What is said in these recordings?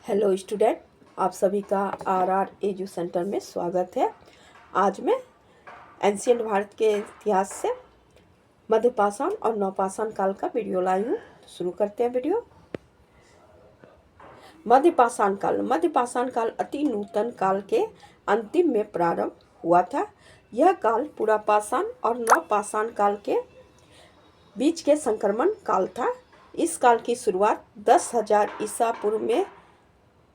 Hello student, आप सभी का आर एजू सेंटर में स्वागत है। आज मैं एंशियंट भारत के इतिहास से मध्यपाषाण और नवपाषाण काल का वीडियो लाई हूँ। शुरू करते हैं वीडियो। मध्यपाषाण काल अति नूतन काल के अंतिम में प्रारंभ हुआ था। यह काल पुरापाषाण और नवपाषाण काल के बीच के संक्रमण काल था। इस काल की शुरुआत 10,000 ईसा पूर्व में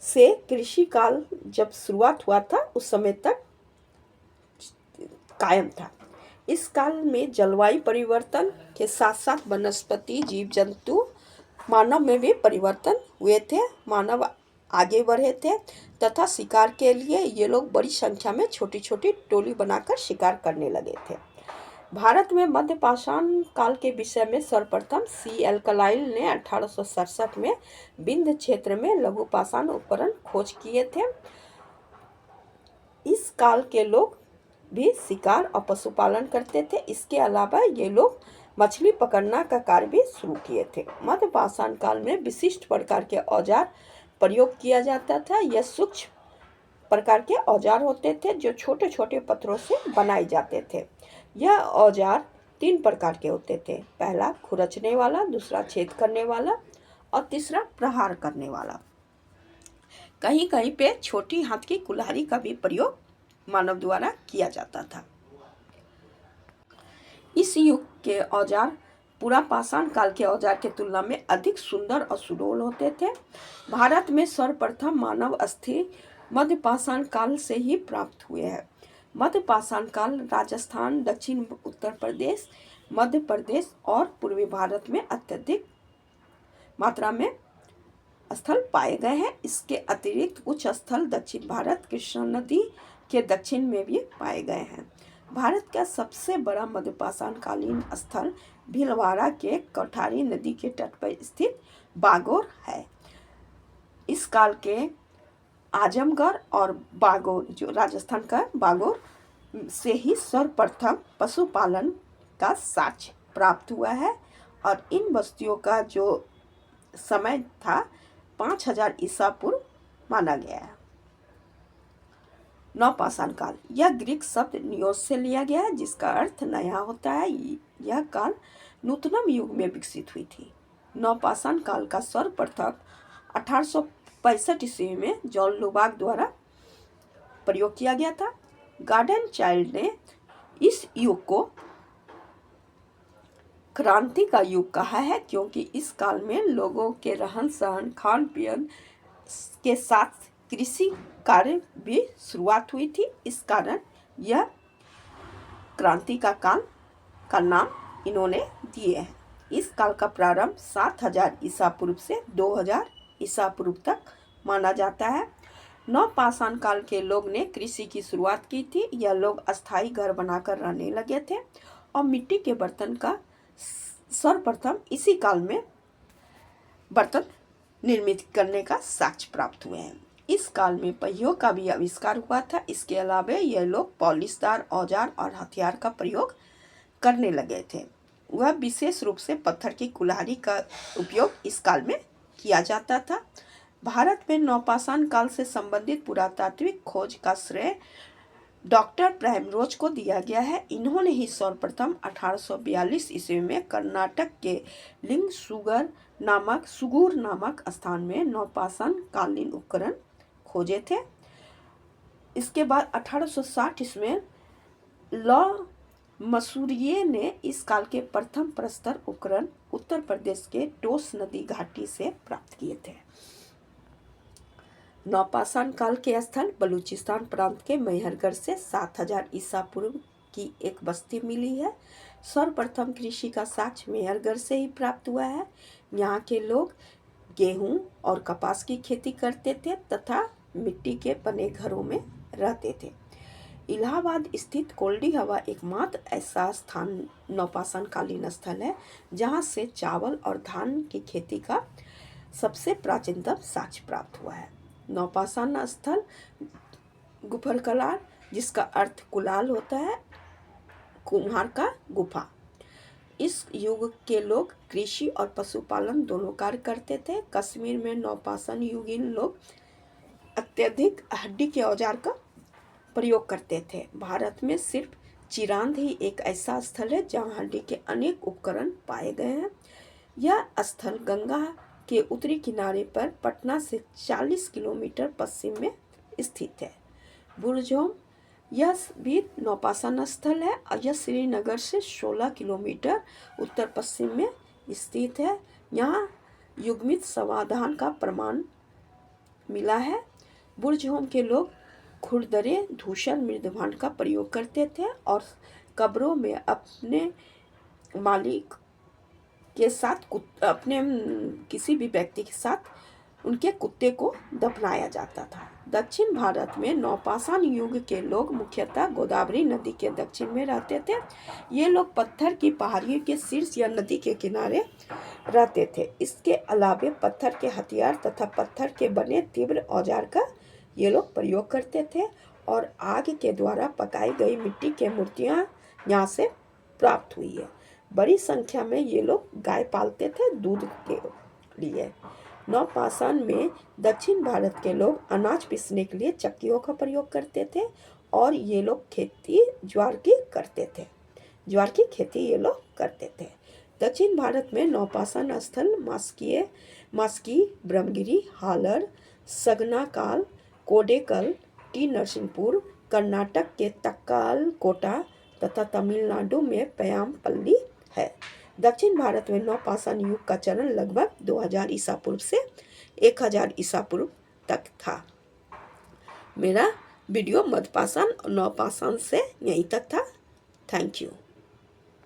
से कृषि काल जब शुरुआत हुआ था उस समय तक कायम था। इस काल में जलवायु परिवर्तन के साथ साथ वनस्पति, जीव जंतु, मानव में भी परिवर्तन हुए थे। मानव आगे बढ़े थे तथा शिकार के लिए ये लोग बड़ी संख्या में छोटी छोटी टोली बनाकर शिकार करने लगे थे। भारत में मध्यपाषाण काल के विषय में सर्वप्रथम C.L. कलाइल ने 1867 में विंध्य क्षेत्र में लघु पाषाण उपकरण खोज किए थे। इस काल के लोग भी शिकार और पशुपालन करते थे। इसके अलावा ये लोग मछली पकड़ना का कार्य भी शुरू किए थे। मध्यपाषाण काल में विशिष्ट प्रकार के औजार प्रयोग किया जाता था। यह सूक्ष्म प्रकार के औजार होते थे जो छोटे छोटे पत्थरों से बनाए जाते थे। यह औजार 3 प्रकार के होते थे। पहला खुरचने वाला, दूसरा छेद करने वाला और तीसरा प्रहार करने वाला। कहीं कहीं पे छोटी हाथ की कुल्हाड़ी का भी प्रयोग मानव द्वारा किया जाता था। इस युग के औजार पुरापाषाण काल के औजार के तुलना में अधिक सुंदर और सुडौल होते थे। भारत में सर्वप्रथम मानव अस्थि मध्यपाषाण काल से ही प्राप्त हुए हैं। मध्यपाषाण काल राजस्थान, दक्षिण उत्तर प्रदेश, मध्य प्रदेश और पूर्वी भारत में अत्यधिक मात्रा में स्थल पाए गए हैं। इसके अतिरिक्त कुछ स्थल दक्षिण भारत, कृष्णा नदी के दक्षिण में भी पाए गए हैं। भारत का सबसे बड़ा मध्यपाषाण कालीन स्थल भीलवाड़ा के कौठारी नदी के तट पर स्थित बागोर है। इस काल के आजमगढ़ और बागोर, जो राजस्थान का बागोर से ही सर्वप्रथम पशुपालन का साक्ष्य प्राप्त हुआ है और इन बस्तियों का जो समय था 5,000 ईसा पूर्व माना गया है। नवपाषाण काल, यह ग्रीक शब्द नियोस से लिया गया है जिसका अर्थ नया होता है। यह काल नूतनम युग में विकसित हुई थी। नवपाषाण काल का सर्वप्रथम 1865 ईस्वी में जॉन लुबाक द्वारा प्रयोग किया गया था। गार्डन चाइल्ड ने इस युग को क्रांति का युग कहा है क्योंकि इस काल में लोगों के रहन सहन, खान पीन के साथ कृषि कार्य भी शुरुआत हुई थी। इस कारण यह क्रांति का काल का नाम इन्होंने दिए हैं। इस काल का प्रारंभ 7,000 ईसा पूर्व से 2,000 ईसा पूर्व तक माना जाता है। नवपाषाण काल के लोग ने कृषि की शुरुआत की थी। यह लोग अस्थायी घर बनाकर रहने लगे थे और मिट्टी के बर्तन का सर्वप्रथम इसी काल में बर्तन निर्मित करने का साक्ष्य प्राप्त हुए हैं। इस काल में पहियों का भी आविष्कार हुआ था। इसके अलावा यह लोग पॉलिशदार औजार और हथियार का प्रयोग करने लगे थे। वह विशेष रूप से पत्थर की कुल्हाड़ी का उपयोग इस काल में किया जाता था। भारत में नवपाषाण काल से संबंधित पुरातात्विक खोज का श्रेय डॉक्टर प्राइमरोज को दिया गया है। इन्होंने ही सर्वप्रथम 1842 ईस्वी में कर्नाटक के सुगूर नामक स्थान में नवपाषाण कालीन उपकरण खोजे थे। इसके बाद 1860 ईस्वी में लॉ मसूरिये ने इस काल के प्रथम प्रस्तर उपकरण उत्तर प्रदेश के टोस नदी घाटी से प्राप्त किए थे। नवपाषाण काल के स्थल बलूचिस्तान प्रांत के मैहरगढ़ से 7,000 ईसा पूर्व की एक बस्ती मिली है। सर्वप्रथम कृषि का साक्ष्य मैहरगढ़ से ही प्राप्त हुआ है। यहाँ के लोग गेहूं और कपास की खेती करते थे तथा मिट्टी के बने घरों में रहते थे। इलाहाबाद स्थित कोल्डी हवा एकमात्र ऐसा स्थान नवपाषाण कालीन स्थल है जहाँ से चावल और धान की खेती का सबसे प्राचीनतम साक्ष्य प्राप्त हुआ है। नवपाषाण स्थल गुफरकलार, जिसका अर्थ कुलाल होता है, कुम्हार का गुफा। इस युग के लोग कृषि और पशुपालन दोनों कार्य करते थे। कश्मीर में नवपाषाण युगीन लोग अत्यधिक हड्डी के औजार का प्रयोग करते थे। भारत में सिर्फ चिरांद ही एक ऐसा स्थल है जहाँ हड्डी के अनेक उपकरण पाए गए हैं। यह स्थल गंगा के उत्तरी किनारे पर पटना से 40 किलोमीटर पश्चिम में स्थित है। बुरजोम यह भी नौपाषाण स्थल है और यह श्रीनगर से 16 किलोमीटर उत्तर पश्चिम में स्थित है। यहाँ युग्मित समाधान का प्रमाण मिला है। बुरजोम के लोग खुरदरे धूसर मृदभांड का प्रयोग करते थे और कब्रों में अपने मालिक के साथ अपने किसी भी व्यक्ति के साथ उनके कुत्ते को दफनाया जाता था। दक्षिण भारत में नौपाषाण युग के लोग मुख्यतः गोदावरी नदी के दक्षिण में रहते थे। ये लोग पत्थर की पहाड़ियों के शीर्ष या नदी के किनारे रहते थे। इसके अलावे पत्थर के हथियार तथा पत्थर के बने तीव्र औजार का ये लोग प्रयोग करते थे और आग के द्वारा पकाई गई मिट्टी के मूर्तियाँ यहाँ से प्राप्त हुई है। बड़ी संख्या में ये लोग गाय पालते थे दूध के लिए। नौपाषाण में दक्षिण भारत के लोग अनाज पीसने के लिए चक्कियों का प्रयोग करते थे और ये लोग खेती ज्वार की करते थे। ज्वार की खेती ये लोग करते थे। दक्षिण भारत में नौपाषाण स्थल मास्की, ब्रह्मगिरी, हालर, सगनाकाल, कोडेकल, टी नरसिंहपुर, कर्नाटक के तक्कालकोटा तथा तमिलनाडु में पयामपल्ली है। दक्षिण भारत में नौपाषाण युग का चरण लगभग 2000 ईसा पूर्व से 1000 ईसा पूर्व तक था। मेरा वीडियो मध्यपाषाण और नवपाषाण से यहीं तक था। Thank you.